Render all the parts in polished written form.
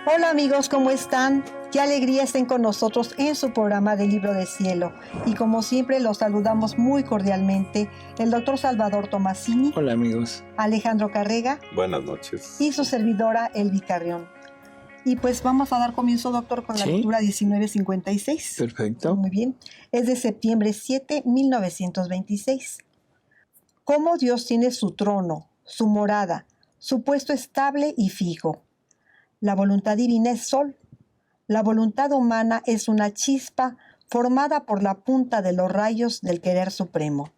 Hola amigos, ¿cómo están? Qué alegría estén con nosotros en su programa de Libro de Cielo. Y como siempre los saludamos muy cordialmente el doctor Salvador Tomasini. Hola amigos. Alejandro Carrega. Buenas noches. Y su servidora Elvi Carrión. Y pues vamos a dar comienzo, doctor, con la lectura 1956. Perfecto. Muy bien. Es de septiembre 7, 1926. Cómo Dios tiene su trono, su morada, su puesto estable y fijo. La voluntad divina es sol. La voluntad humana es una chispa formada por la punta de los rayos del querer supremo.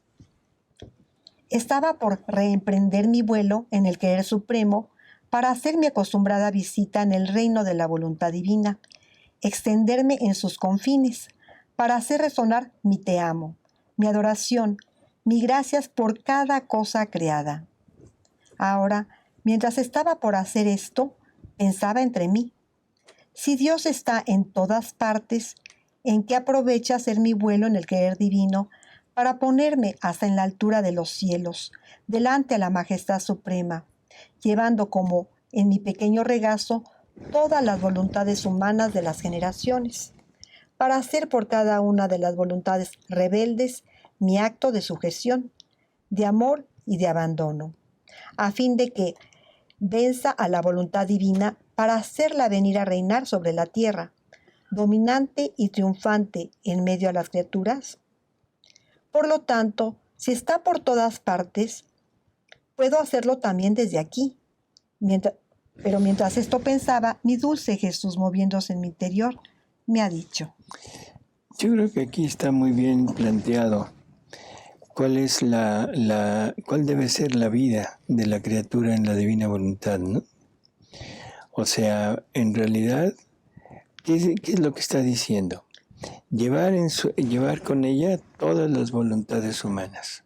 Estaba por reemprender mi vuelo en el querer supremo para hacer mi acostumbrada visita en el reino de la voluntad divina, extenderme en sus confines, para hacer resonar mi te amo, mi adoración, mi gracias por cada cosa creada. Ahora, mientras estaba por hacer esto, pensaba entre mí. Si Dios está en todas partes, ¿en qué aprovecha hacer mi vuelo en el querer divino para ponerme hasta en la altura de los cielos, delante a la majestad suprema, llevando como en mi pequeño regazo todas las voluntades humanas de las generaciones, para hacer por cada una de las voluntades rebeldes mi acto de sujeción, de amor y de abandono, a fin de que venza a la voluntad divina para hacerla venir a reinar sobre la tierra, dominante y triunfante en medio a las criaturas? Por lo tanto, si está por todas partes, puedo hacerlo también desde aquí. Pero mientras esto pensaba, mi dulce Jesús, moviéndose en mi interior, me ha dicho. Yo creo que aquí está muy bien planteado cuál es cuál debe ser la vida de la criatura en la divina voluntad, ¿no? O sea, en realidad, ¿qué es lo que está diciendo? Llevar con ella todas las voluntades humanas.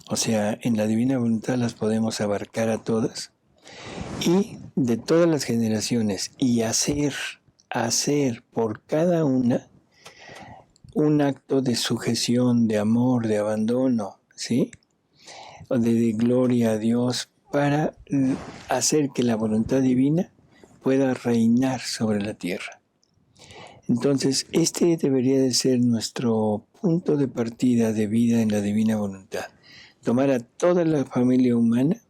O sea, en la divina voluntad las podemos abarcar a todas y de todas las generaciones y hacer por cada una un acto de sujeción, de amor, de abandono, ¿sí? O de gloria a Dios para hacer que la voluntad divina pueda reinar sobre la tierra. Entonces, este debería de ser nuestro punto de partida de vida en la divina voluntad. Tomar a toda la familia humana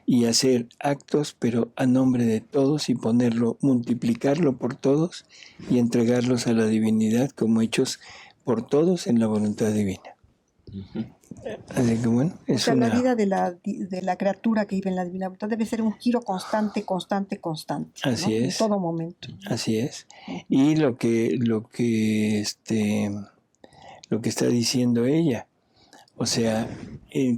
y hacer actos, pero a nombre de todos, y multiplicarlo por todos y entregarlos a la divinidad como hechos por todos en la voluntad divina. Uh-huh. Así que bueno, la vida de la criatura que vive en la divina voluntad debe ser un giro constante. Así, ¿no? Es. En todo momento. Así es. Y lo que está diciendo ella, o sea,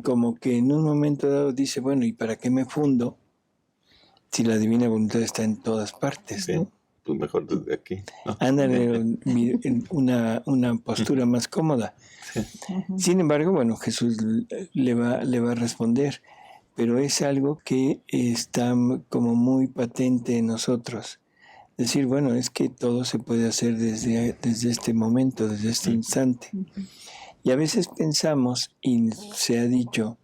como que en un momento dado dice, bueno, ¿y para qué me fundo si la divina voluntad está en todas partes? Sí, ¿no? Pues mejor desde aquí. Ándale en una postura más cómoda. Uh-huh. Sin embargo, bueno, Jesús le va a responder, pero es algo que está como muy patente en nosotros. Decir, bueno, es que todo se puede hacer desde este momento, desde este instante. Uh-huh. Y a veces pensamos, y se ha dicho,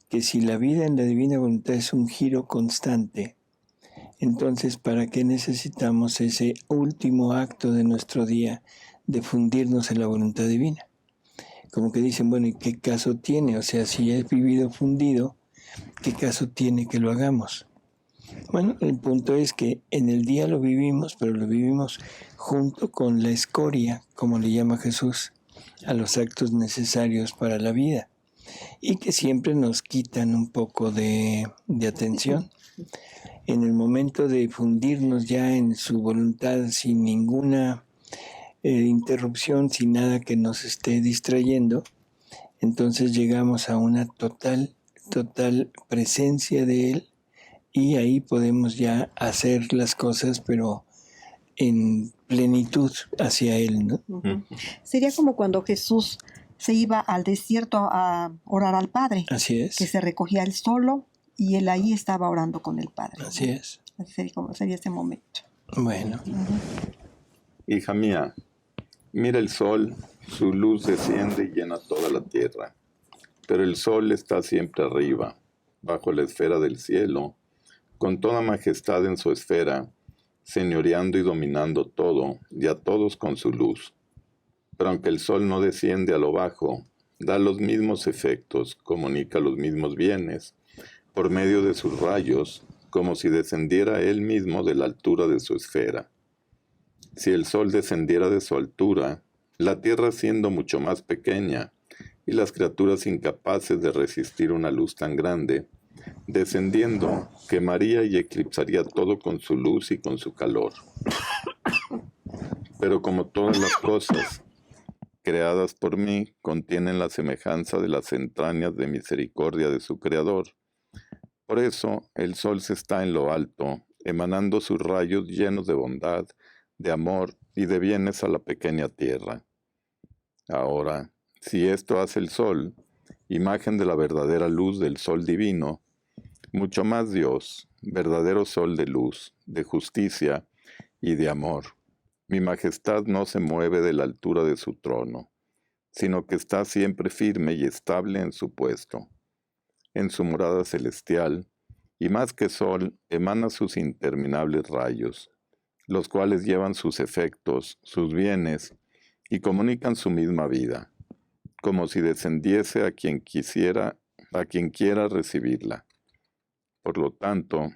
que si la vida en la divina voluntad es un giro constante, entonces ¿para qué necesitamos ese último acto de nuestro día de fundirnos en la voluntad divina? Como que dicen, bueno, ¿y qué caso tiene? O sea, si he vivido fundido, ¿qué caso tiene que lo hagamos? Bueno, el punto es que en el día lo vivimos, pero lo vivimos junto con la escoria, como le llama Jesús, a los actos necesarios para la vida y que siempre nos quitan un poco de atención. En el momento de fundirnos ya en su voluntad sin ninguna interrupción, sin nada que nos esté distrayendo, entonces llegamos a una total presencia de Él y ahí podemos ya hacer las cosas, pero en plenitud hacia Él, ¿no? Uh-huh. Sería como cuando Jesús se iba al desierto a orar al Padre. Así es. Que se recogía él solo y él ahí estaba orando con el Padre. Así es. Así sería ese momento. Bueno. Uh-huh. Hija mía, mira el sol, su luz desciende y llena toda la tierra. Pero el sol está siempre arriba, bajo la esfera del cielo, con toda majestad en su esfera, señoreando y dominando todo y a todos con su luz. Pero aunque el sol no desciende a lo bajo, da los mismos efectos, comunica los mismos bienes, por medio de sus rayos, como si descendiera él mismo de la altura de su esfera. Si el sol descendiera de su altura, la tierra siendo mucho más pequeña, y las criaturas incapaces de resistir una luz tan grande, descendiendo, quemaría y eclipsaría todo con su luz y con su calor. Pero como todas las cosas creadas por mí contienen la semejanza de las entrañas de misericordia de su Creador, por eso el sol se está en lo alto, emanando sus rayos llenos de bondad, de amor y de bienes a la pequeña tierra. Ahora, si esto hace el sol, imagen de la verdadera luz del sol divino, mucho más Dios, verdadero sol de luz, de justicia y de amor. Mi majestad no se mueve de la altura de su trono, sino que está siempre firme y estable en su puesto, en su morada celestial, y más que sol, emana sus interminables rayos, los cuales llevan sus efectos, sus bienes, y comunican su misma vida, como si descendiese a quien quiera recibirla. Por lo tanto,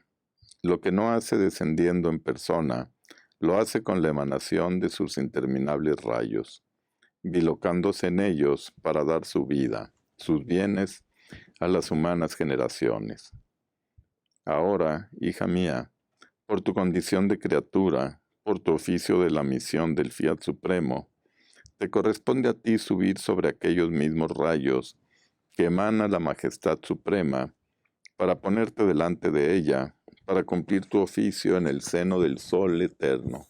lo que no hace descendiendo en persona, lo hace con la emanación de sus interminables rayos, bilocándose en ellos para dar su vida, sus bienes, a las humanas generaciones. Ahora, hija mía, por tu condición de criatura, por tu oficio de la misión del Fiat Supremo, te corresponde a ti subir sobre aquellos mismos rayos que emana la Majestad Suprema, para ponerte delante de ella, para cumplir tu oficio en el seno del Sol eterno,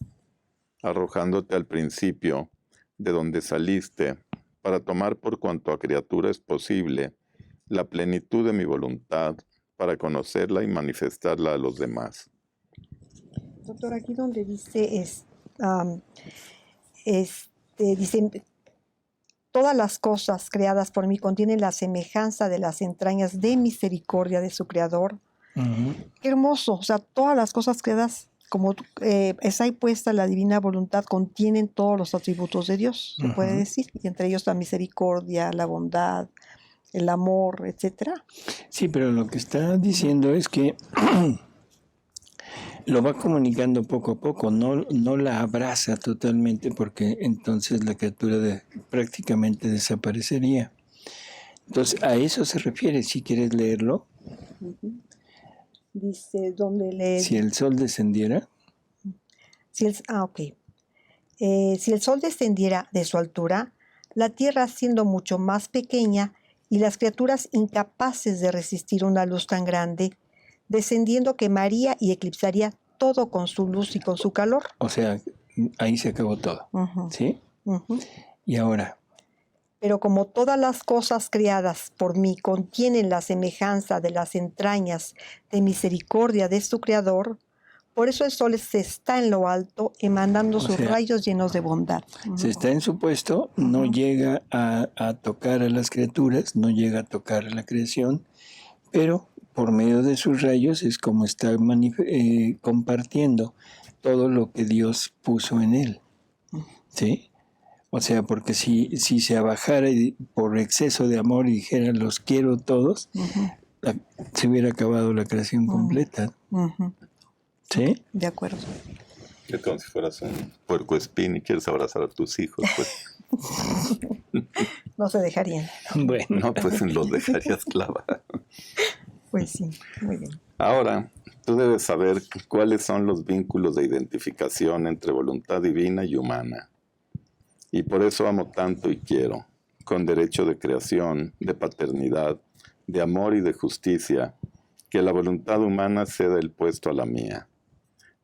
arrojándote al principio, de donde saliste, para tomar por cuanto a criatura es posible, la plenitud de mi voluntad, para conocerla y manifestarla a los demás. Doctor, aquí donde dice, dice, todas las cosas creadas por mí contienen la semejanza de las entrañas de misericordia de su Creador. Ujú. Qué hermoso, o sea, todas las cosas creadas, como es ahí puesta la divina voluntad, contienen todos los atributos de Dios, se puede Ujú. decir, y entre ellos la misericordia, la bondad, el amor, etcétera. Sí, pero lo que está diciendo es que lo va comunicando poco a poco, no la abraza totalmente porque entonces la criatura prácticamente desaparecería. Entonces, a eso se refiere, si quieres leerlo. Ujú. Dice, donde le... Si el sol descendiera, ok. Si el sol descendiera de su altura, la tierra siendo mucho más pequeña y las criaturas incapaces de resistir una luz tan grande, descendiendo quemaría y eclipsaría todo con su luz y con su calor. o sea, ahí se acabó todo, Ujú, ¿sí? ujú. Y ahora, Pero como todas las cosas creadas por mí contienen la semejanza de las entrañas de misericordia de su Creador, por eso el sol se está en lo alto, emanando O sus sea, rayos llenos de bondad. se está en su puesto, no llega a tocar a las criaturas, no llega a tocar a la creación, pero por medio de sus rayos es como está compartiendo todo lo que Dios puso en él, ¿sí? O sea, porque si se abajara por exceso de amor y dijera los quiero todos, Ujú, se hubiera acabado la creación completa, ujú. ¿sí? De acuerdo. Es como si fueras un puercoespín y quieres abrazar a tus hijos, pues No se dejarían. Bueno, no, pues los dejarías clavar. Pues sí, muy bien. Ahora, tú debes saber cuáles son los vínculos de identificación entre voluntad divina y humana. Y por eso amo tanto y quiero, con derecho de creación, de paternidad, de amor y de justicia, que la voluntad humana ceda el puesto a la mía,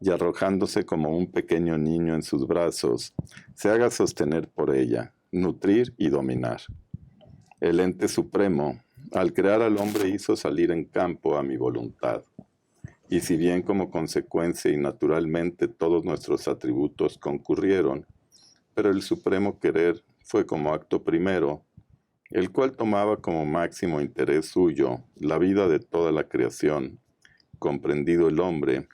y arrojándose como un pequeño niño en sus brazos, se haga sostener por ella, nutrir y dominar. El ente supremo, al crear al hombre, hizo salir en campo a mi voluntad. Y si bien como consecuencia y naturalmente todos nuestros atributos concurrieron, pero el supremo querer fue como acto primero, el cual tomaba como máximo interés suyo la vida de toda la creación, comprendido el hombre,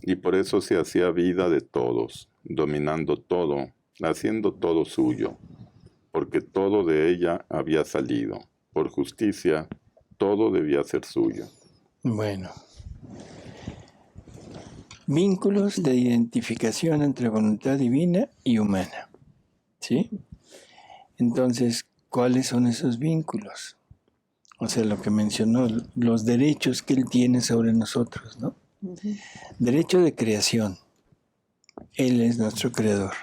y por eso se hacía vida de todos, dominando todo, haciendo todo suyo, porque todo de ella había salido. Por justicia, todo debía ser suyo. Bueno. Vínculos de identificación entre voluntad divina y humana. ¿Sí? Entonces, ¿cuáles son esos vínculos? O sea, lo que mencionó, los derechos que Él tiene sobre nosotros, ¿no? Derecho de creación. Él es nuestro creador.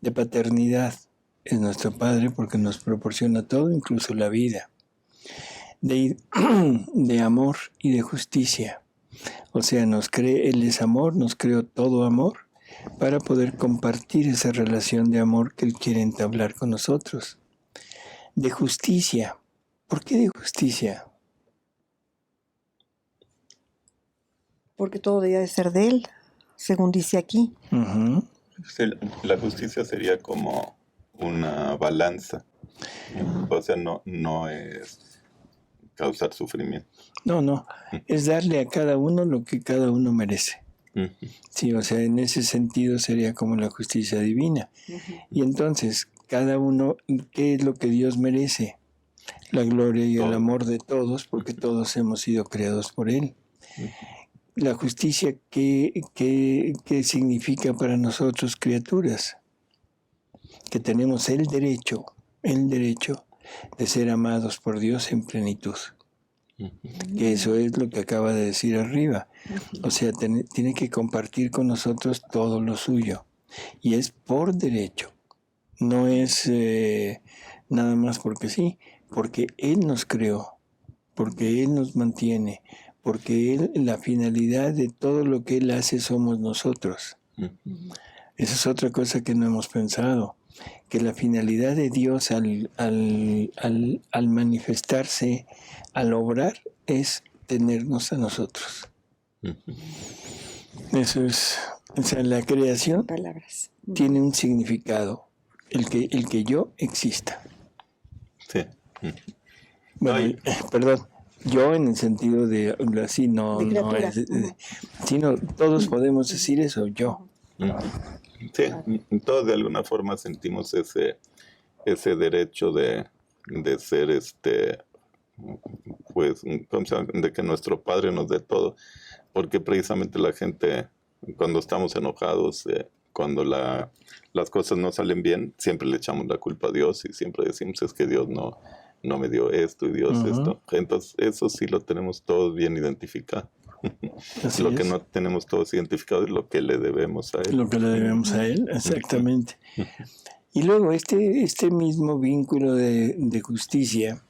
De paternidad. Es nuestro Padre porque nos proporciona todo, incluso la vida. De amor y de justicia. O sea, Él es amor, nos creó todo amor para poder compartir esa relación de amor que Él quiere entablar con nosotros. De justicia. ¿Por qué de justicia? Porque todo debía de ser de Él, según dice aquí. Uh-huh. La justicia sería como una balanza. O sea, no es causar sufrimiento. No. Es darle a cada uno lo que cada uno merece. Uh-huh. Sí, o sea, en ese sentido sería como la justicia divina. Y entonces, cada uno, ¿qué es lo que Dios merece? La gloria y el amor de todos, porque todos hemos sido creados por Él. La justicia, ¿qué significa para nosotros, criaturas? Que tenemos el derecho de ser amados por Dios en plenitud. Que eso es lo que acaba de decir arriba. O sea, tiene que compartir con nosotros todo lo suyo. Y es por derecho. No es nada más porque sí. Porque Él nos creó. Porque Él nos mantiene. Porque la finalidad de todo lo que Él hace somos nosotros. Esa es otra cosa que no hemos pensado. Que la finalidad de Dios al manifestarse, al obrar, es tenernos a nosotros. Eso es, o sea, la creación tiene un significado, el que yo exista. Sí. Bueno, perdón, yo en el sentido de así no es, sino todos podemos decir eso, yo. Sí, todos de alguna forma sentimos ese derecho de ser pues, de que nuestro Padre nos dé todo, porque precisamente la gente, cuando estamos enojados, cuando las cosas no salen bien, siempre le echamos la culpa a Dios y siempre decimos es que Dios no me dio esto y Dios esto. Entonces eso sí lo tenemos todos bien identificado. Lo que no tenemos todos identificado es lo que le debemos a Él. Lo que le debemos a Él, exactamente. Y luego este mismo vínculo de justicia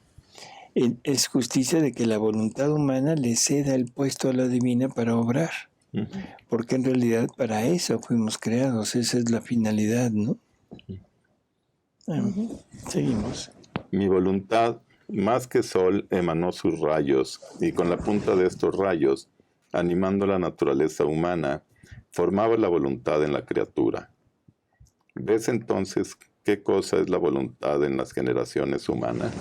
es justicia de que la voluntad humana le ceda el puesto a la divina para obrar. Porque en realidad para eso fuimos creados, esa es la finalidad, ¿no? Seguimos. Mi voluntad, más que sol, emanó sus rayos, y con la punta de estos rayos, animando la naturaleza humana, formaba la voluntad en la criatura. ¿Ves entonces qué cosa es la voluntad en las generaciones humanas?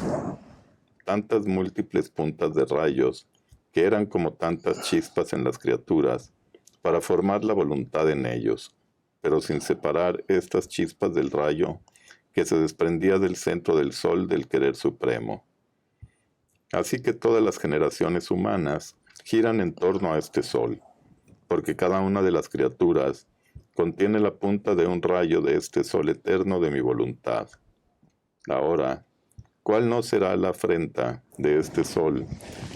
Tantas múltiples puntas de rayos, que eran como tantas chispas en las criaturas, para formar la voluntad en ellos, pero sin separar estas chispas del rayo que se desprendía del centro del sol del querer supremo. Así que todas las generaciones humanas giran en torno a este sol, porque cada una de las criaturas contiene la punta de un rayo de este sol eterno de mi voluntad. Ahora, ¿cuál no será la afrenta de este sol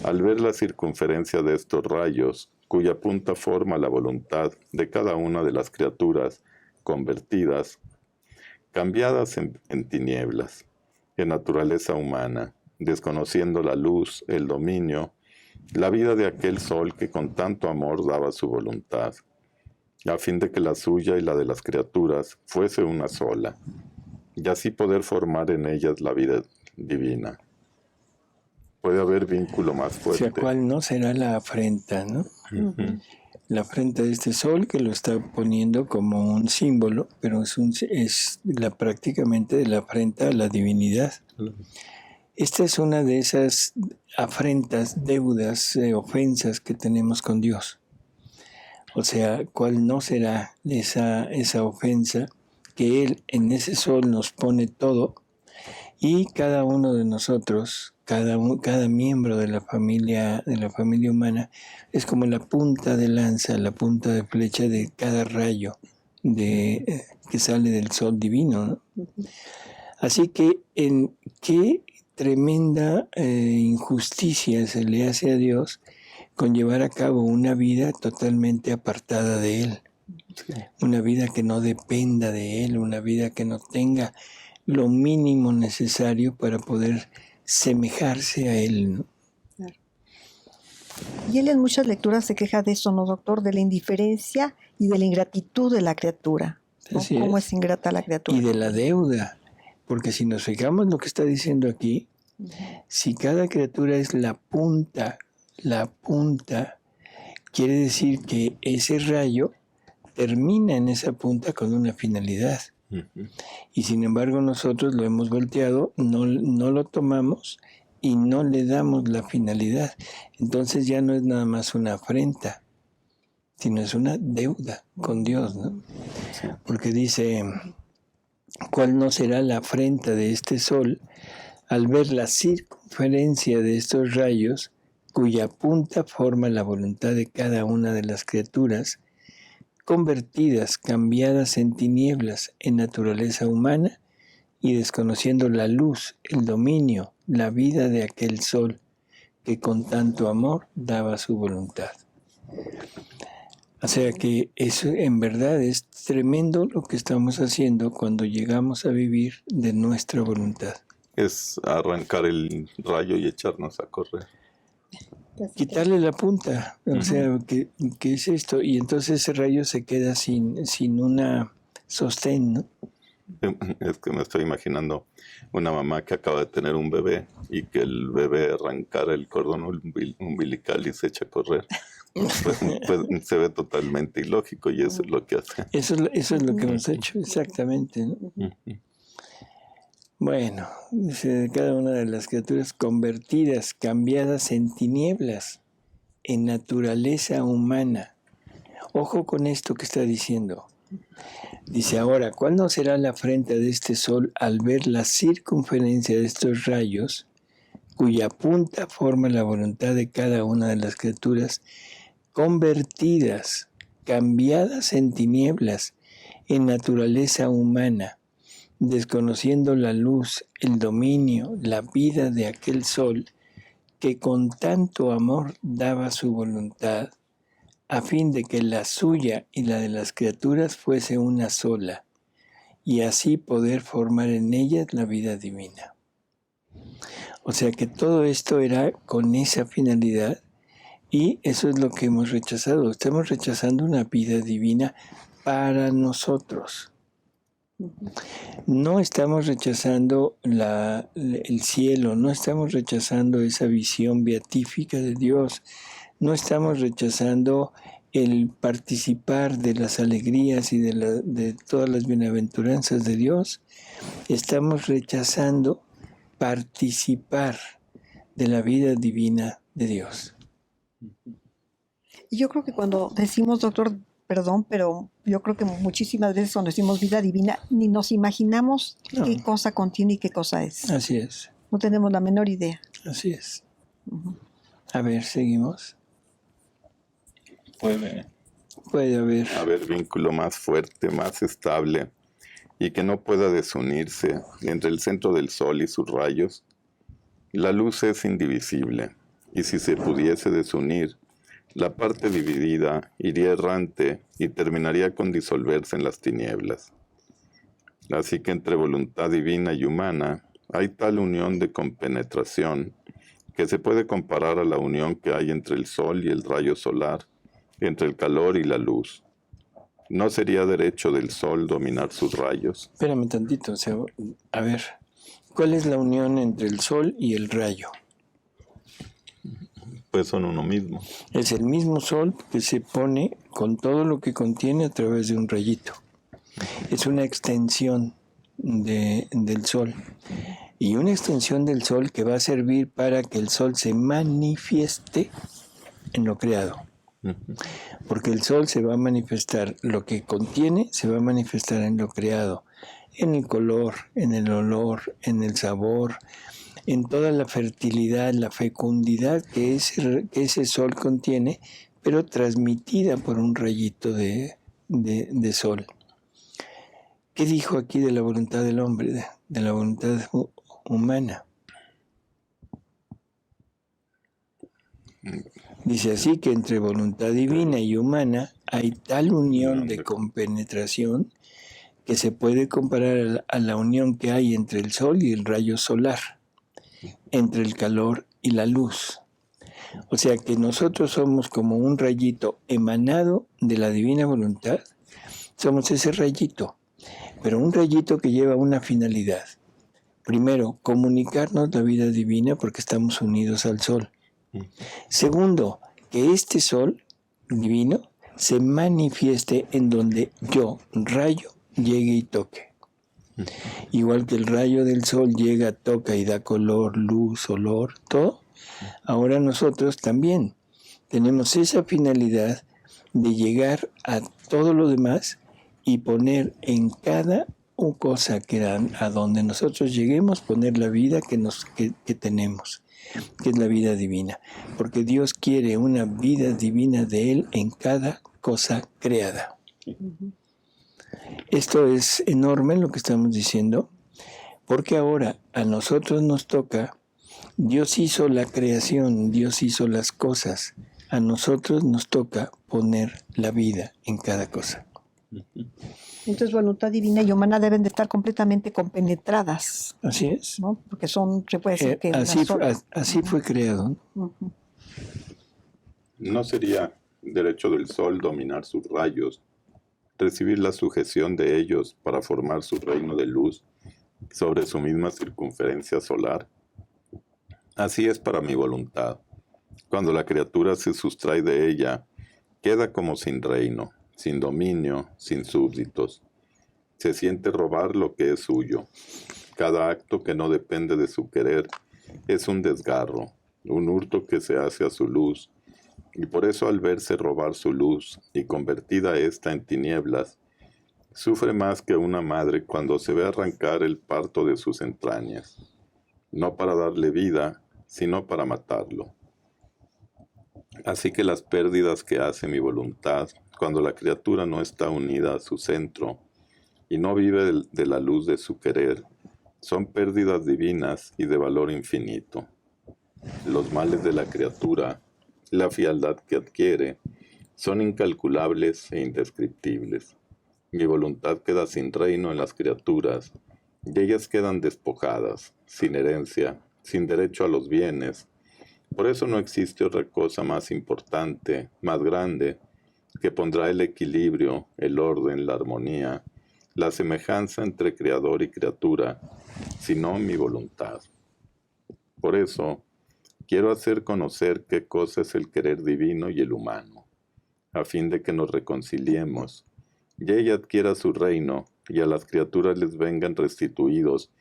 al ver la circunferencia de estos rayos, cuya punta forma la voluntad de cada una de las criaturas convertidas, cambiadas en tinieblas, en naturaleza humana, desconociendo la luz, el dominio, la vida de aquel sol que con tanto amor daba su voluntad, a fin de que la suya y la de las criaturas fuese una sola, y así poder formar en ellas la vida divina. Puede haber vínculo más fuerte. O sea, ¿cuál no será la afrenta, no? La afrenta de este sol que lo está poniendo como un símbolo, pero es prácticamente la afrenta a la divinidad. Esta es una de esas afrentas, deudas, ofensas que tenemos con Dios. O sea, ¿cuál no será esa ofensa que Él en ese sol nos pone todo y cada uno de nosotros, cada miembro de la familia humana es como la punta de lanza, la punta de flecha de cada rayo que sale del sol divino, ¿no? Así que en qué tremenda injusticia se le hace a Dios con llevar a cabo una vida totalmente apartada de Él, una vida que no dependa de Él, una vida que no tenga lo mínimo necesario para poder semejarse a Él, ¿no? Claro. Y él en muchas lecturas se queja de eso, ¿no, doctor? De la indiferencia y de la ingratitud de la criatura, ¿no? Así ¿Cómo es ingrata la criatura? Y de la deuda, porque si nos fijamos lo que está diciendo aquí, si cada criatura es la punta, quiere decir que ese rayo termina en esa punta con una finalidad. Y sin embargo nosotros lo hemos volteado, no lo tomamos y no le damos la finalidad. Entonces ya no es nada más una afrenta, sino es una deuda con Dios, ¿no? Porque dice, ¿cuál no será la afrenta de este sol al ver la circunferencia de estos rayos, cuya punta forma la voluntad de cada una de las criaturas, convertidas, cambiadas en tinieblas, en naturaleza humana, y desconociendo la luz, el dominio, la vida de aquel sol, que con tanto amor daba su voluntad? O sea que eso en verdad es tremendo lo que estamos haciendo cuando llegamos a vivir de nuestra voluntad. Es arrancar el rayo y echarnos a correr. Quitarle la punta, o sea, ¿qué es esto? Y entonces ese rayo se queda sin una sostén, ¿no? Es que me estoy imaginando una mamá que acaba de tener un bebé y que el bebé arrancara el cordón umbilical y se echa a correr. Pues se ve totalmente ilógico y eso es lo que hace. Eso es lo que hemos hecho, exactamente, ¿no? Bueno, dice, cada una de las criaturas convertidas, cambiadas en tinieblas, en naturaleza humana. Ojo con esto que está diciendo. Dice ahora, ¿cuál no será la afrenta de este sol al ver la circunferencia de estos rayos, cuya punta forma la voluntad de cada una de las criaturas, convertidas, cambiadas en tinieblas, en naturaleza humana, desconociendo la luz, el dominio, la vida de aquel sol que con tanto amor daba su voluntad, a fin de que la suya y la de las criaturas fuese una sola, y así poder formar en ellas la vida divina. O sea que todo esto era con esa finalidad, y eso es lo que hemos rechazado. Estamos rechazando una vida divina para nosotros. No estamos rechazando el cielo, no estamos rechazando esa visión beatífica de Dios, no estamos rechazando el participar de las alegrías y de todas las bienaventuranzas de Dios. Estamos rechazando participar de la vida divina de Dios. Y yo creo que cuando decimos, doctor, perdón, pero yo creo que muchísimas veces cuando decimos vida divina, ni nos imaginamos qué cosa contiene y qué cosa es. Así es. No tenemos la menor idea. Así es. A ver, seguimos. Puede haber vínculo más fuerte, más estable y que no pueda desunirse entre el centro del sol y sus rayos. La luz es indivisible y si se pudiese desunir, la parte dividida iría errante y terminaría con disolverse en las tinieblas. Así que entre voluntad divina y humana hay tal unión de compenetración que se puede comparar a la unión que hay entre el sol y el rayo solar, entre el calor y la luz. ¿No sería derecho del sol dominar sus rayos? Espérame tantito, o sea, a ver, ¿cuál es la unión entre el sol y el rayo? Pues son uno mismo. Es el mismo sol que se pone con todo lo que contiene a través de un rayito. Es una extensión del sol. Y una extensión del sol que va a servir para que el sol se manifieste en lo creado. Porque el sol se va a manifestar, lo que contiene se va a manifestar en lo creado, en el color, en el olor, en el sabor, en toda la fertilidad, la fecundidad que ese sol contiene, pero transmitida por un rayito de sol. ¿Qué dijo aquí de la voluntad del hombre, de la voluntad humana? Dice así que entre voluntad divina y humana hay tal unión de compenetración que se puede comparar a la unión que hay entre el sol y el rayo solar, entre el calor y la luz. O sea que nosotros somos como un rayito emanado de la divina voluntad, somos ese rayito, pero un rayito que lleva una finalidad. Primero, comunicarnos la vida divina porque estamos unidos al sol. Segundo, que este sol divino se manifieste en donde yo, rayo, llegue y toque. Igual que el rayo del sol llega, toca y da color, luz, olor, todo. Ahora nosotros también tenemos esa finalidad de llegar a todo lo demás y poner en cada cosa que a donde nosotros lleguemos, poner la vida que tenemos, que es la vida divina. Porque Dios quiere una vida divina de Él en cada cosa creada. Esto es enorme lo que estamos diciendo, porque ahora a nosotros nos toca, Dios hizo la creación, Dios hizo las cosas, a nosotros nos toca poner la vida en cada cosa. Entonces, voluntad divina y humana deben de estar completamente compenetradas. Así es. ¿No? Porque se puede decir que así fue creado. ¿No sería derecho del sol dominar sus rayos, recibir la sujeción de ellos para formar su reino de luz sobre su misma circunferencia solar? Así es para mi voluntad. Cuando la criatura se sustrae de ella, queda como sin reino, sin dominio, sin súbditos. Se siente robar lo que es suyo. Cada acto que no depende de su querer es un desgarro, un hurto que se hace a su luz, y por eso al verse robar su luz y convertida ésta en tinieblas, sufre más que una madre cuando se ve arrancar el parto de sus entrañas, no para darle vida, sino para matarlo. Así que las pérdidas que hace mi voluntad, cuando la criatura no está unida a su centro y no vive de la luz de su querer, son pérdidas divinas y de valor infinito. Los males de la criatura, la frialdad que adquiere, son incalculables e indescriptibles. Mi voluntad queda sin reino en las criaturas, y ellas quedan despojadas, sin herencia, sin derecho a los bienes. Por eso no existe otra cosa más importante, más grande, que pondrá el equilibrio, el orden, la armonía, la semejanza entre creador y criatura, sino mi voluntad. Por eso, quiero hacer conocer qué cosa es el querer divino y el humano, a fin de que nos reconciliemos, y ella adquiera su reino, y a las criaturas les vengan restituidos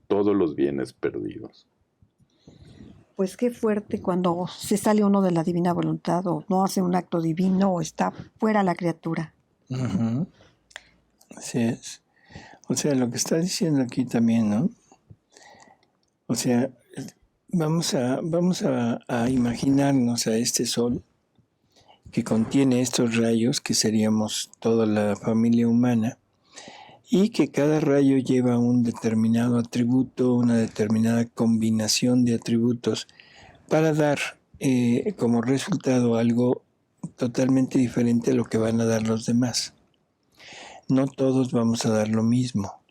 todos los bienes perdidos. Pues qué fuerte cuando se sale uno de la divina voluntad o no hace un acto divino o está fuera la criatura. Uh-huh. Así es. O sea, lo que está diciendo aquí también, ¿no? O sea, vamos a imaginarnos a este sol que contiene estos rayos, que seríamos toda la familia humana, y que cada rayo lleva un determinado atributo, una determinada combinación de atributos para dar como resultado algo totalmente diferente a lo que van a dar los demás. No todos vamos a dar lo mismo.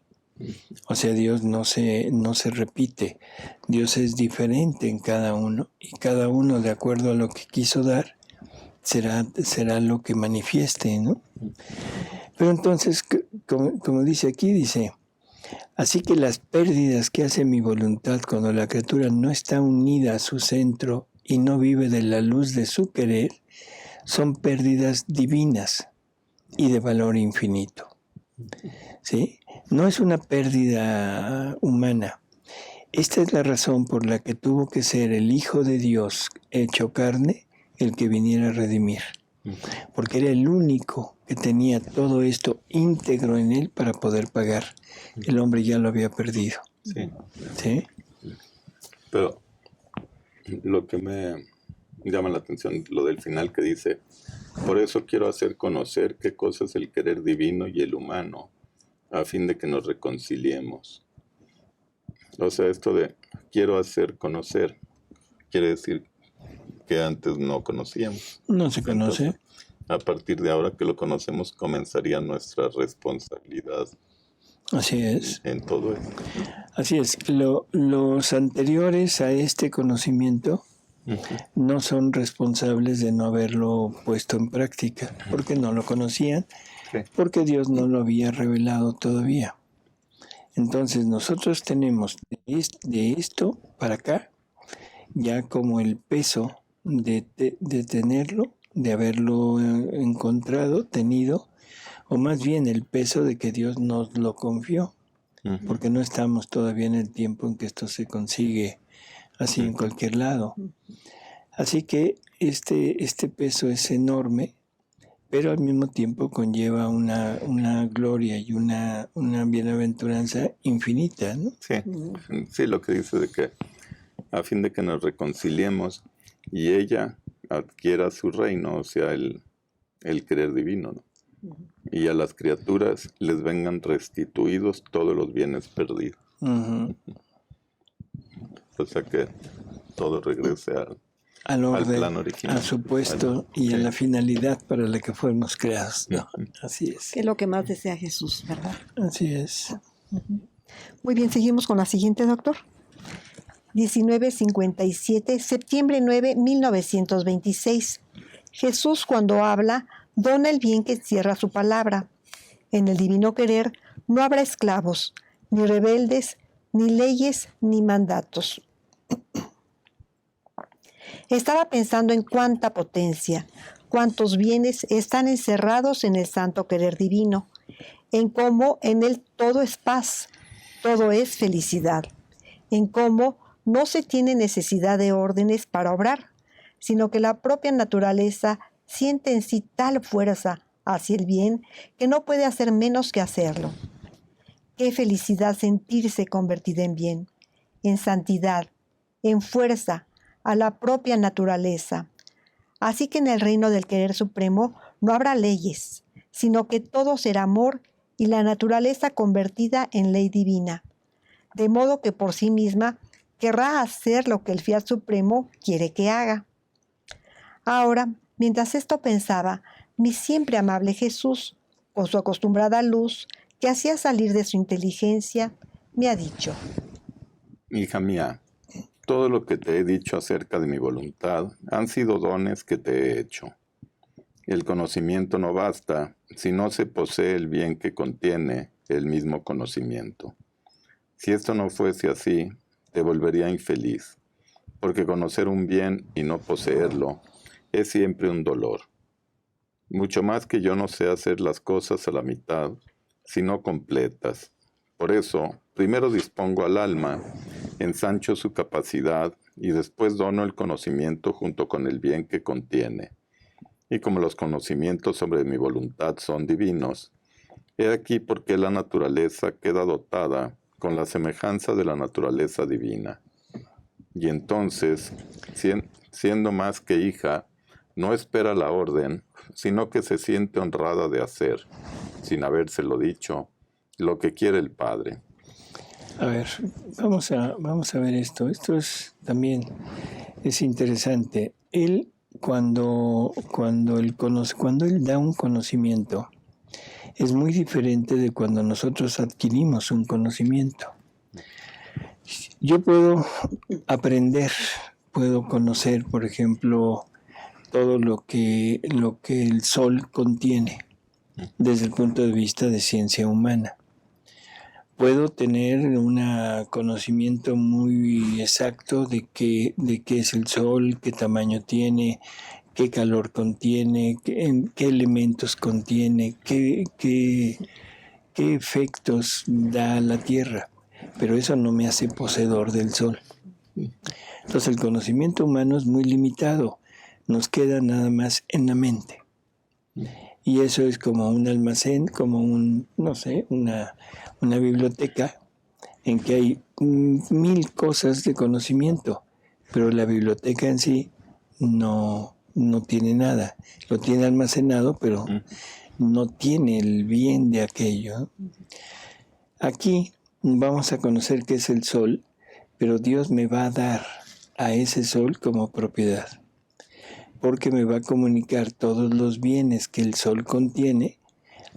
O sea, Dios no se repite. Dios es diferente en cada uno, y cada uno, de acuerdo a lo que quiso dar, será lo que manifieste, ¿no? Pero entonces, como dice aquí, dice, así que las pérdidas que hace mi voluntad cuando la criatura no está unida a su centro y no vive de la luz de su querer, son pérdidas divinas y de valor infinito. ¿Sí? No es una pérdida humana. Esta es la razón por la que tuvo que ser el Hijo de Dios hecho carne el que viniera a redimir. porque era el único que tenía todo esto íntegro en él para poder pagar. El hombre ya lo había perdido. Sí. ¿Sí? Pero lo que me llama la atención, lo del final que dice, por eso quiero hacer conocer qué cosa es el querer divino y el humano, a fin de que nos reconciliemos. O sea, esto de quiero hacer conocer, quiere decir que antes no conocíamos. No se conoce. Entonces, a partir de ahora que lo conocemos, comenzaría nuestra responsabilidad Así es. en todo esto. Así es. Los anteriores a este conocimiento no son responsables de no haberlo puesto en práctica, porque no lo conocían, porque Dios no lo había revelado todavía. Entonces nosotros tenemos de esto para acá ya como el peso de tenerlo, de haberlo encontrado, tenido, o más bien el peso de que Dios nos lo confió, porque no estamos todavía en el tiempo en que esto se consigue así en cualquier lado. Así que este peso es enorme, pero al mismo tiempo conlleva una gloria y una bienaventuranza infinita, ¿no? Sí, lo que dice de que a fin de que nos reconciliemos y ella adquiera su reino, o sea, el querer divino, ¿no? Y a las criaturas les vengan restituidos todos los bienes perdidos. O sea que todo regrese al orden, al plan original, a su puesto y a la finalidad para la que fuimos creados, ¿no? Así es. Que es lo que más desea Jesús, ¿verdad? Así es. Muy bien, seguimos con la siguiente, doctor. 1957, septiembre 9, 1926. Jesús, cuando habla, dona el bien que encierra su palabra. En el divino querer no habrá esclavos, ni rebeldes, ni leyes, ni mandatos. Estaba pensando en cuánta potencia, cuántos bienes están encerrados en el santo querer divino, en cómo en él todo es paz, todo es felicidad, en cómo no se tiene necesidad de órdenes para obrar, sino que la propia naturaleza siente en sí tal fuerza hacia el bien que no puede hacer menos que hacerlo. Qué felicidad sentirse convertida en bien, en santidad, en fuerza, a la propia naturaleza. Así que en el reino del querer supremo no habrá leyes, sino que todo será amor y la naturaleza convertida en ley divina, de modo que por sí misma querrá hacer lo que el fiat supremo quiere que haga. Ahora, mientras esto pensaba, mi siempre amable Jesús, con su acostumbrada luz, que hacía salir de su inteligencia, me ha dicho: hija mía, todo lo que te he dicho acerca de mi voluntad han sido dones que te he hecho. El conocimiento no basta si no se posee el bien que contiene el mismo conocimiento. Si esto no fuese así, te volvería infeliz, porque conocer un bien y no poseerlo es siempre un dolor. Mucho más que yo no sé hacer las cosas a la mitad, sino completas. Por eso, primero dispongo al alma, ensancho su capacidad y después dono el conocimiento junto con el bien que contiene. Y como los conocimientos sobre mi voluntad son divinos, he aquí por qué la naturaleza queda dotada con la semejanza de la naturaleza divina. Y entonces, siendo más que hija, no espera la orden, sino que se siente honrada de hacer, sin habérselo dicho, lo que quiere el Padre. A ver, vamos a ver esto. Esto también es interesante. Él, cuando él da un conocimiento, es muy diferente de cuando nosotros adquirimos un conocimiento. Yo puedo aprender, puedo conocer, por ejemplo, todo lo que el Sol contiene desde el punto de vista de ciencia humana. Puedo tener un conocimiento muy exacto de qué es el Sol, qué tamaño tiene, qué calor contiene, qué elementos contiene, qué efectos da a la Tierra. Pero eso no me hace poseedor del Sol. Entonces el conocimiento humano es muy limitado. Nos queda nada más en la mente. Y eso es como un almacén, como una biblioteca en que hay 1000 cosas de conocimiento, pero la biblioteca en sí no tiene nada. Lo tiene almacenado, pero no tiene el bien de aquello. Aquí vamos a conocer qué es el sol, pero Dios me va a dar a ese sol como propiedad, porque me va a comunicar todos los bienes que el sol contiene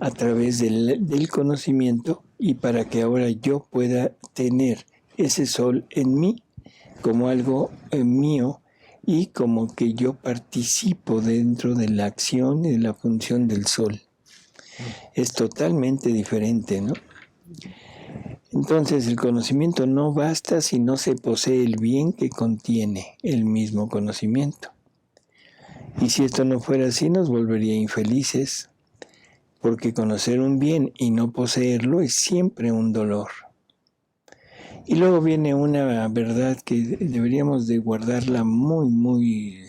a través del conocimiento, y para que ahora yo pueda tener ese sol en mí como algo mío, y como que yo participo dentro de la acción y de la función del sol. Es totalmente diferente, ¿no? Entonces el conocimiento no basta si no se posee el bien que contiene el mismo conocimiento. Y si esto no fuera así, nos volvería infelices, porque conocer un bien y no poseerlo es siempre un dolor. Y luego viene una verdad que deberíamos de guardarla muy, muy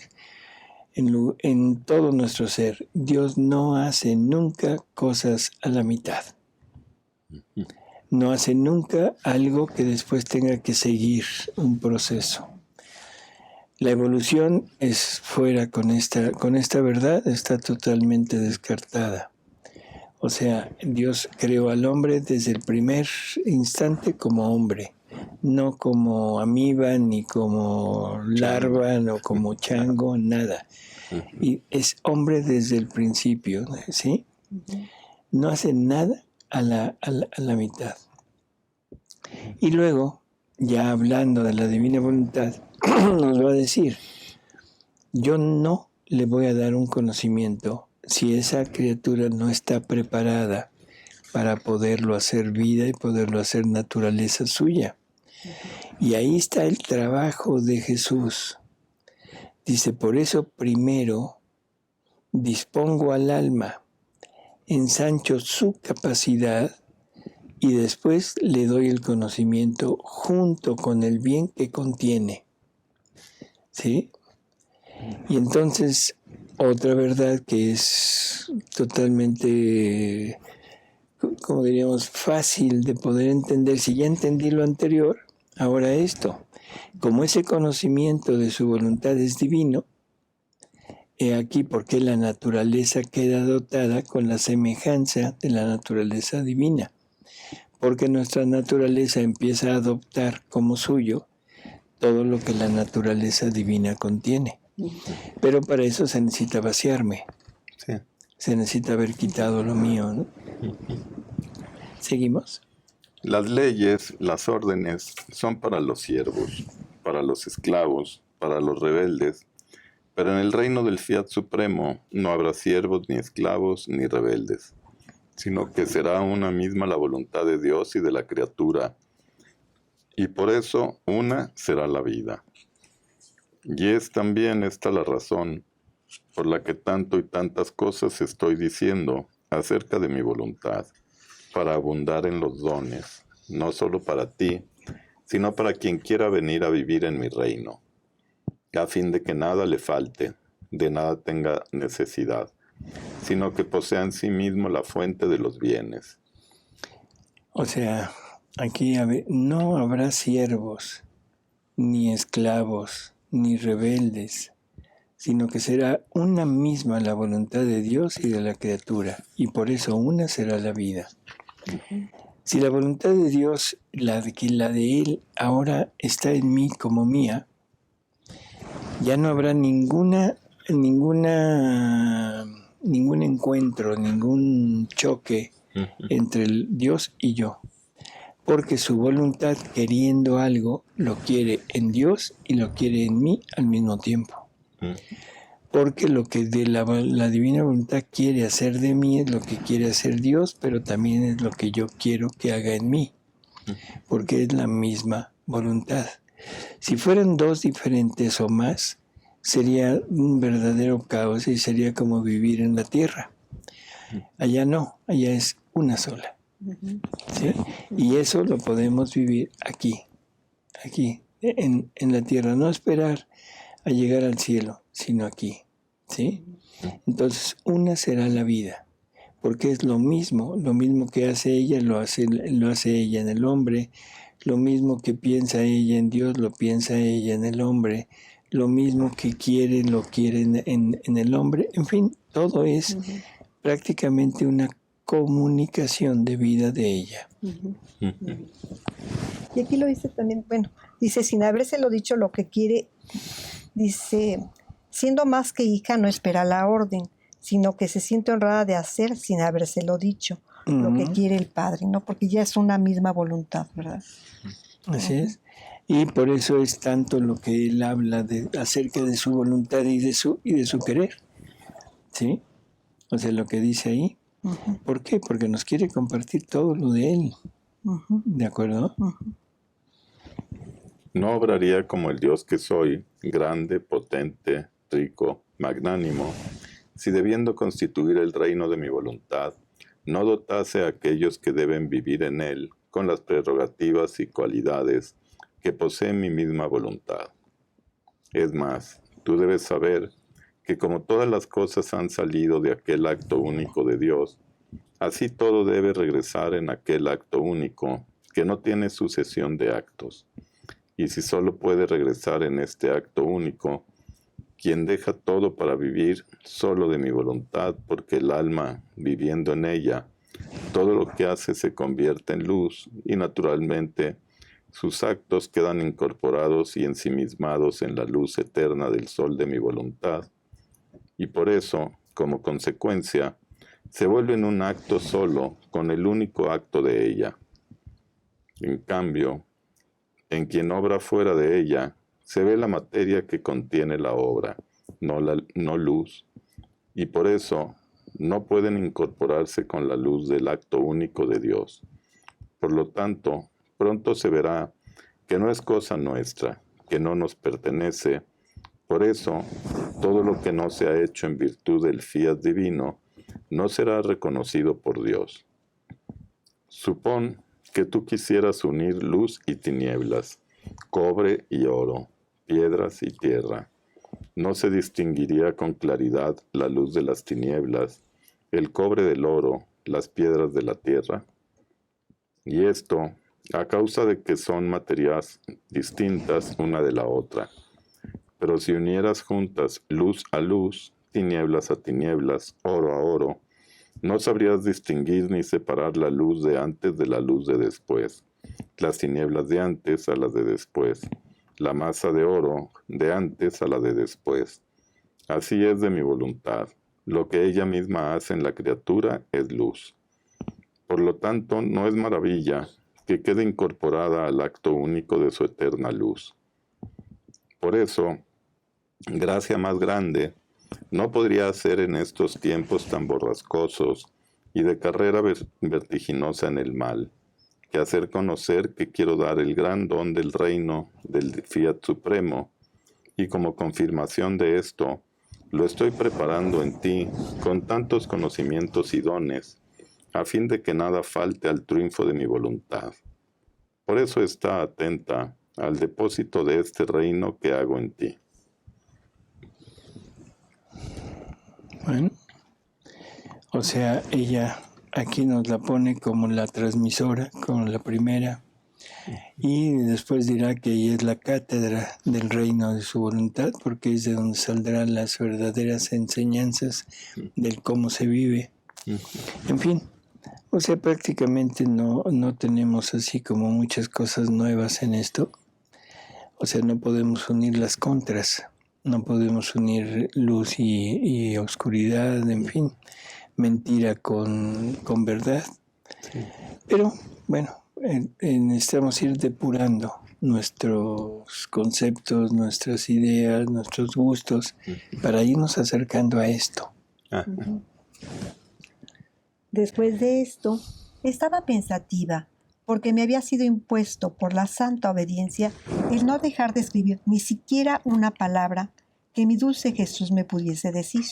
en todo nuestro ser. Dios no hace nunca cosas a la mitad. No hace nunca algo que después tenga que seguir un proceso. La evolución es fuera con esta verdad, está totalmente descartada. O sea, Dios creó al hombre desde el primer instante como hombre, no como amiba, ni como larva, no como chango, nada. Y es hombre desde el principio, ¿sí? No hace nada a la mitad. Y luego, ya hablando de la divina voluntad, nos va a decir, yo no le voy a dar un conocimiento si esa criatura no está preparada para poderlo hacer vida y poderlo hacer naturaleza suya. Y ahí está el trabajo de Jesús. Dice, por eso primero dispongo al alma, ensancho su capacidad y después le doy el conocimiento junto con el bien que contiene. ¿Sí? Y entonces, otra verdad que es totalmente, como diríamos, fácil de poder entender. Si ya entendí lo anterior, ahora esto. Como ese conocimiento de su voluntad es divino, he aquí por qué la naturaleza queda dotada con la semejanza de la naturaleza divina. Porque nuestra naturaleza empieza a adoptar como suyo todo lo que la naturaleza divina contiene. Pero para eso se necesita vaciarme. Sí. Se necesita haber quitado lo mío, ¿no? ¿Seguimos? Las leyes, las órdenes, son para los siervos, para los esclavos, para los rebeldes, pero en el reino del Fiat Supremo no habrá siervos, ni esclavos, ni rebeldes, sino que será una misma la voluntad de Dios y de la criatura, y por eso una será la vida. Y es también esta la razón por la que tanto y tantas cosas estoy diciendo acerca de mi voluntad, para abundar en los dones, no solo para ti, sino para quien quiera venir a vivir en mi reino, a fin de que nada le falte, de nada tenga necesidad, sino que posea en sí mismo la fuente de los bienes. O sea, aquí no habrá siervos, ni esclavos, ni rebeldes, sino que será una misma la voluntad de Dios y de la criatura, y por eso una será la vida. Si la voluntad de Dios, la de Él, ahora está en mí como mía, ya no habrá ningún encuentro, ningún choque entre el Dios y yo, porque su voluntad, queriendo algo, lo quiere en Dios y lo quiere en mí al mismo tiempo. Porque lo que de la divina voluntad quiere hacer de mí es lo que quiere hacer Dios, pero también es lo que yo quiero que haga en mí, porque es la misma voluntad. Si fueran dos diferentes o más, sería un verdadero caos y sería como vivir en la tierra. Allá no, allá es una sola. ¿Sí? Y eso lo podemos vivir aquí, en la tierra, no esperar a llegar al cielo, sino aquí, ¿sí? Entonces, una será la vida, porque es lo mismo que hace ella, lo hace ella en el hombre, lo mismo que piensa ella en Dios, lo piensa ella en el hombre, lo mismo que quiere, lo quiere en el hombre, en fin, todo es prácticamente una comunicación de vida de ella. Y aquí lo dice también, bueno, dice, sin habérselo dicho lo que quiere, dice, siendo más que hija no espera la orden, sino que se siente honrada de hacer sin habérselo dicho lo que quiere el Padre, ¿no? Porque ya es una misma voluntad, ¿verdad? Así es. Y por eso es tanto lo que él habla acerca de su voluntad y de su querer. ¿Sí? O sea, lo que dice ahí. ¿Por qué? Porque nos quiere compartir todo lo de él. ¿De acuerdo? No obraría como el Dios que soy, grande, potente, rico, magnánimo, si debiendo constituir el reino de mi voluntad, no dotase a aquellos que deben vivir en él con las prerrogativas y cualidades que posee mi misma voluntad. Es más, tú debes saber que como todas las cosas han salido de aquel acto único de Dios, así todo debe regresar en aquel acto único, que no tiene sucesión de actos. Y si solo puede regresar en este acto único, quien deja todo para vivir solo de mi voluntad, porque el alma, viviendo en ella, todo lo que hace se convierte en luz y naturalmente sus actos quedan incorporados y ensimismados en la luz eterna del sol de mi voluntad. Y por eso, como consecuencia, se vuelven un acto solo con el único acto de ella. En cambio, en quien obra fuera de ella, se ve la materia que contiene la obra, no luz, y por eso no pueden incorporarse con la luz del acto único de Dios. Por lo tanto, pronto se verá que no es cosa nuestra, que no nos pertenece. Por eso, todo lo que no se ha hecho en virtud del fiat divino no será reconocido por Dios. Supón que tú quisieras unir luz y tinieblas, cobre y oro, piedras y tierra. No se distinguiría con claridad la luz de las tinieblas, el cobre del oro, las piedras de la tierra. Y esto a causa de que son materias distintas una de la otra. Pero si unieras juntas luz a luz, tinieblas a tinieblas, oro a oro, no sabrías distinguir ni separar la luz de antes de la luz de después, las tinieblas de antes a las de después, la masa de oro de antes a la de después. Así es de mi voluntad. Lo que ella misma hace en la criatura es luz. Por lo tanto, no es maravilla que quede incorporada al acto único de su eterna luz. Por eso, gracia más grande no podría hacer en estos tiempos tan borrascosos y de carrera vertiginosa en el mal, que hacer conocer que quiero dar el gran don del reino del Fiat Supremo, y como confirmación de esto, lo estoy preparando en ti con tantos conocimientos y dones, a fin de que nada falte al triunfo de mi voluntad. Por eso está atenta al depósito de este reino que hago en ti. Bueno, o sea, ella aquí nos la pone como la transmisora, como la primera, y después dirá que ella es la cátedra del reino de su voluntad, porque es de donde saldrán las verdaderas enseñanzas del cómo se vive. En fin, o sea, prácticamente no tenemos así como muchas cosas nuevas en esto. O sea, no podemos unir las contras, no podemos unir luz y oscuridad, en fin, mentira con verdad. Sí. Pero, bueno, necesitamos ir depurando nuestros conceptos, nuestras ideas, nuestros gustos, para irnos acercando a esto. Después de esto, estaba pensativa, porque me había sido impuesto por la santa obediencia el no dejar de escribir ni siquiera una palabra que mi dulce Jesús me pudiese decir,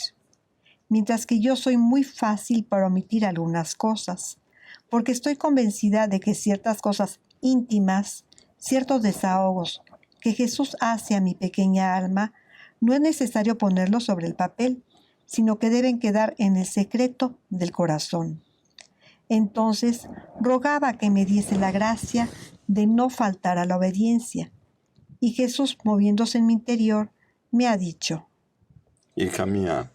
mientras que yo soy muy fácil para omitir algunas cosas, porque estoy convencida de que ciertas cosas íntimas, ciertos desahogos que Jesús hace a mi pequeña alma, no es necesario ponerlos sobre el papel, sino que deben quedar en el secreto del corazón. Entonces rogaba que me diese la gracia de no faltar a la obediencia. Y Jesús, moviéndose en mi interior, me ha dicho: Hija mía,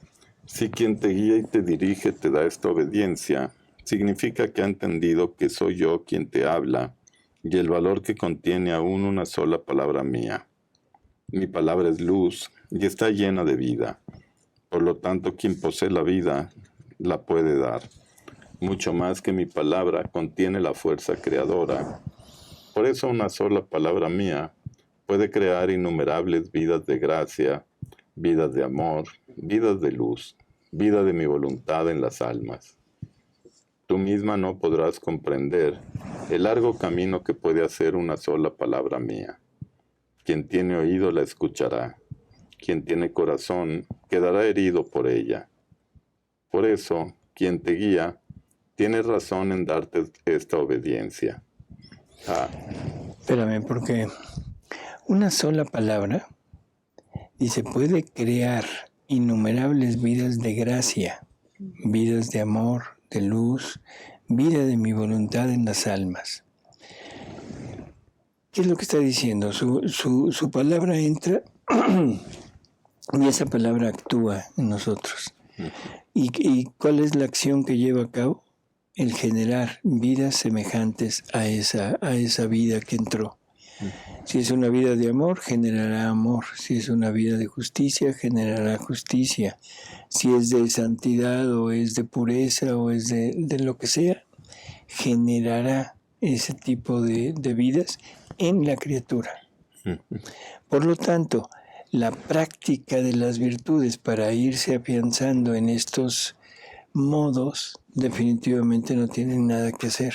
si quien te guía y te dirige te da esta obediencia, significa que ha entendido que soy yo quien te habla y el valor que contiene aún una sola palabra mía. Mi palabra es luz y está llena de vida. Por lo tanto, quien posee la vida la puede dar. Mucho más que mi palabra contiene la fuerza creadora. Por eso una sola palabra mía puede crear innumerables vidas de gracia, vidas de amor, vidas de luz, vida de mi voluntad en las almas. Tú misma no podrás comprender el largo camino que puede hacer una sola palabra mía. Quien tiene oído la escuchará. Quien tiene corazón quedará herido por ella. Por eso, quien te guía tiene razón en darte esta obediencia. Espérame, porque una sola palabra dice puede crear innumerables vidas de gracia, vidas de amor, de luz, vida de mi voluntad en las almas. ¿Qué es lo que está diciendo? Su palabra entra y esa palabra actúa en nosotros. ¿Y cuál es la acción que lleva a cabo? El generar vidas semejantes a esa vida que entró. Si es una vida de amor, generará amor. Si es una vida de justicia, generará justicia. Si es de santidad o es de pureza o es de lo que sea, generará ese tipo de vidas en la criatura. Por lo tanto, la práctica de las virtudes para irse afianzando en estos modos definitivamente no tienen nada que hacer.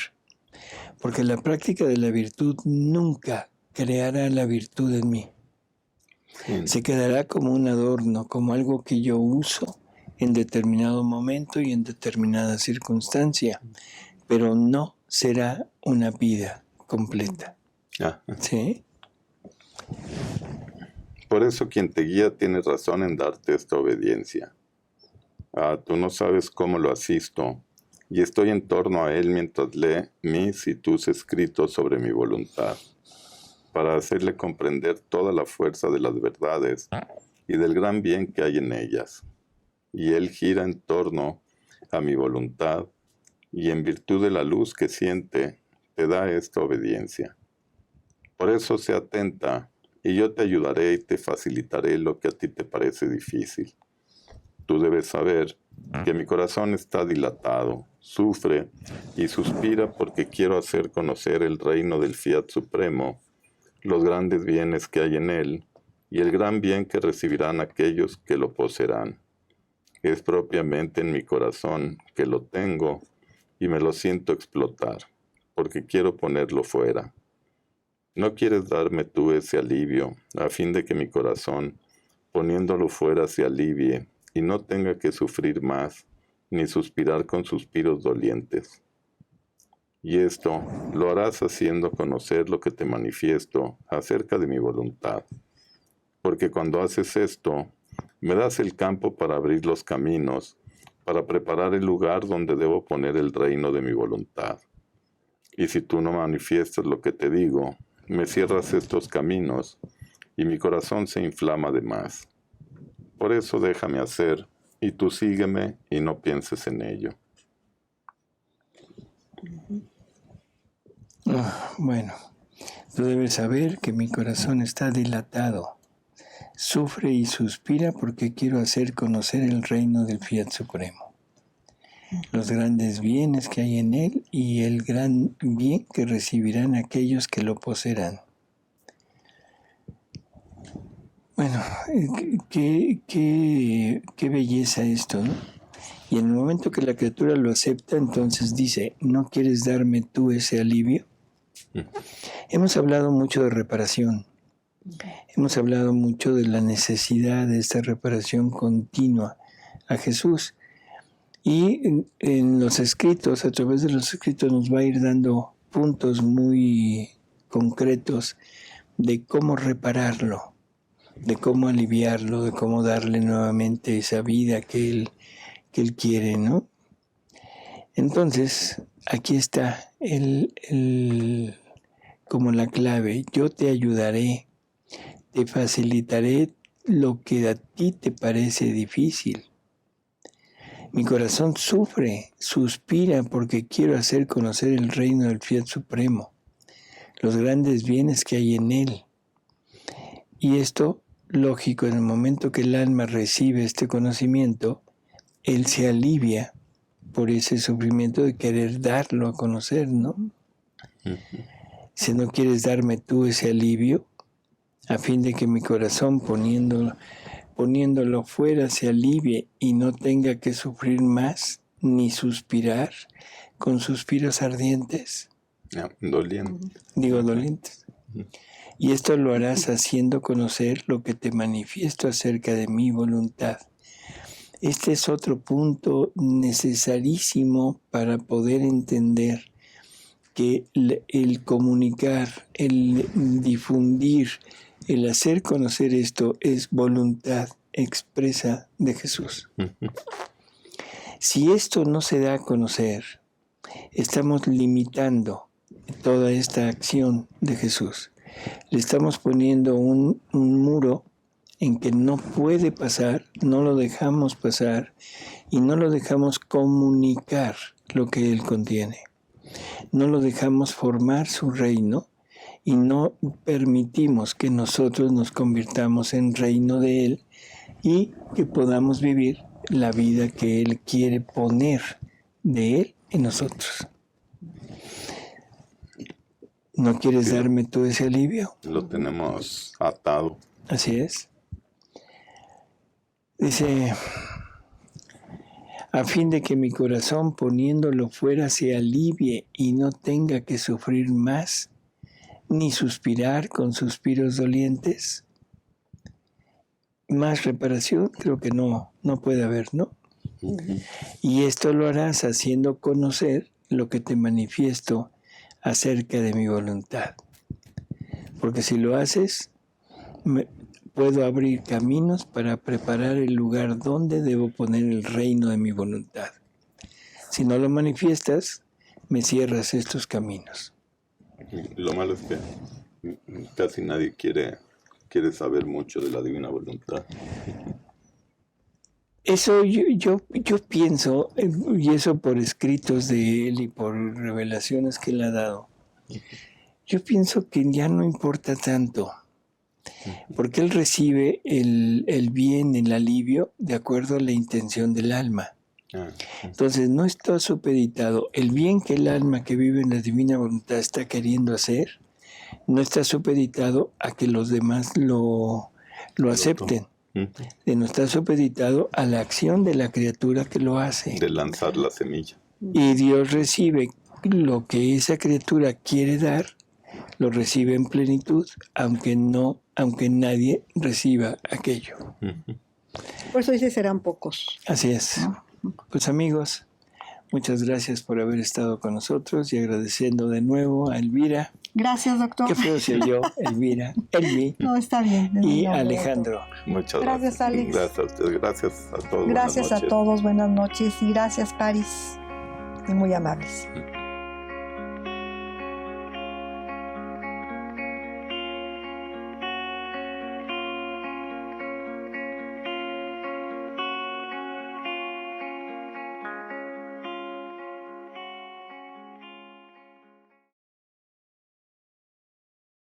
Porque la práctica de la virtud nunca creará la virtud en mí. Se quedará como un adorno, como algo que yo uso en determinado momento y en determinada circunstancia, pero no será una vida completa. ¿Sí? Por eso quien te guía tiene razón en darte esta obediencia. Tú no sabes cómo lo asisto, y estoy en torno a él mientras lee mis y tus escritos sobre mi voluntad, para hacerle comprender toda la fuerza de las verdades y del gran bien que hay en ellas. Y él gira en torno a mi voluntad, y en virtud de la luz que siente, te da esta obediencia. Por eso sé atenta, y yo te ayudaré y te facilitaré lo que a ti te parece difícil. Tú debes saber que mi corazón está dilatado, sufre y suspira porque quiero hacer conocer el reino del Fiat Supremo, los grandes bienes que hay en él y el gran bien que recibirán aquellos que lo poseerán. Es propiamente en mi corazón que lo tengo y me lo siento explotar, porque quiero ponerlo fuera. ¿No quieres darme tú ese alivio, a fin de que mi corazón, poniéndolo fuera, se alivie y no tenga que sufrir más, ni suspirar con suspiros dolientes? Y esto lo harás haciendo conocer lo que te manifiesto acerca de mi voluntad. Porque cuando haces esto, me das el campo para abrir los caminos, para preparar el lugar donde debo poner el reino de mi voluntad. Y si tú no manifiestas lo que te digo, me cierras estos caminos, y mi corazón se inflama de más. Por eso déjame hacer, y tú sígueme y no pienses en ello. Bueno, tú debes saber que mi corazón está dilatado. Sufre y suspira porque quiero hacer conocer el reino del Fiat Supremo, los grandes bienes que hay en él y el gran bien que recibirán aquellos que lo poseerán. Bueno, qué belleza esto, ¿no? Y en el momento que la criatura lo acepta, entonces dice, ¿no quieres darme tú ese alivio? Hemos hablado mucho de reparación. Hemos hablado mucho de la necesidad de esta reparación continua a Jesús. Y en los escritos, a través de los escritos, nos va a ir dando puntos muy concretos de cómo repararlo. de cómo aliviarlo, de cómo darle nuevamente esa vida que él quiere, ¿no? Entonces, aquí está como la clave. Yo te ayudaré, te facilitaré lo que a ti te parece difícil. Mi corazón sufre, suspira porque quiero hacer conocer el reino del Fiat Supremo, los grandes bienes que hay en él. Y esto, lógico, en el momento que el alma recibe este conocimiento, él se alivia por ese sufrimiento de querer darlo a conocer, ¿no? Si no quieres darme tú ese alivio, a fin de que mi corazón poniéndolo fuera se alivie y no tenga que sufrir más ni suspirar con suspiros ardientes. Dolientes. Digo dolientes. Y esto lo harás haciendo conocer lo que te manifiesto acerca de mi voluntad. Este es otro punto necesarísimo para poder entender que el comunicar, el difundir, el hacer conocer esto es voluntad expresa de Jesús. Si esto no se da a conocer, estamos limitando toda esta acción de Jesús. Le estamos poniendo un muro en que no puede pasar, no lo dejamos pasar y no lo dejamos comunicar lo que Él contiene. No lo dejamos formar su reino y no permitimos que nosotros nos convirtamos en reino de Él y que podamos vivir la vida que Él quiere poner de Él en nosotros. ¿No quieres darme tú ese alivio? Lo tenemos atado. Así es. Dice, a fin de que mi corazón poniéndolo fuera se alivie y no tenga que sufrir más, ni suspirar con suspiros dolientes. Más reparación creo que no puede haber, ¿no? Y esto lo harás haciendo conocer lo que te manifiesto acerca de mi voluntad. Porque si lo haces, puedo abrir caminos para preparar el lugar donde debo poner el reino de mi voluntad. Si no lo manifiestas, me cierras estos caminos. Lo malo es que casi nadie quiere saber mucho de la divina voluntad. Eso yo pienso, y eso por escritos de él y por revelaciones que él ha dado, yo pienso que ya no importa tanto, porque él recibe el bien, el alivio, de acuerdo a la intención del alma. Entonces no está supeditado, el bien que el alma que vive en la divina voluntad está queriendo hacer, no está supeditado a que los demás lo acepten. No está supeditado a la acción de la criatura que lo hace. De lanzar la semilla. Y Dios recibe lo que esa criatura quiere dar, lo recibe en plenitud, aunque nadie reciba aquello. Por eso dice serán pocos. Así es. Pues amigos, muchas gracias por haber estado con nosotros y agradeciendo de nuevo a Elvira. Gracias, doctor. Qué feo soy yo, Elvira, Elvi. No, está bien. Y Alejandro. Muchas gracias. Alex. Gracias a ustedes, gracias a todos. Gracias a todos, buenas noches y gracias, Paris. Y muy amables.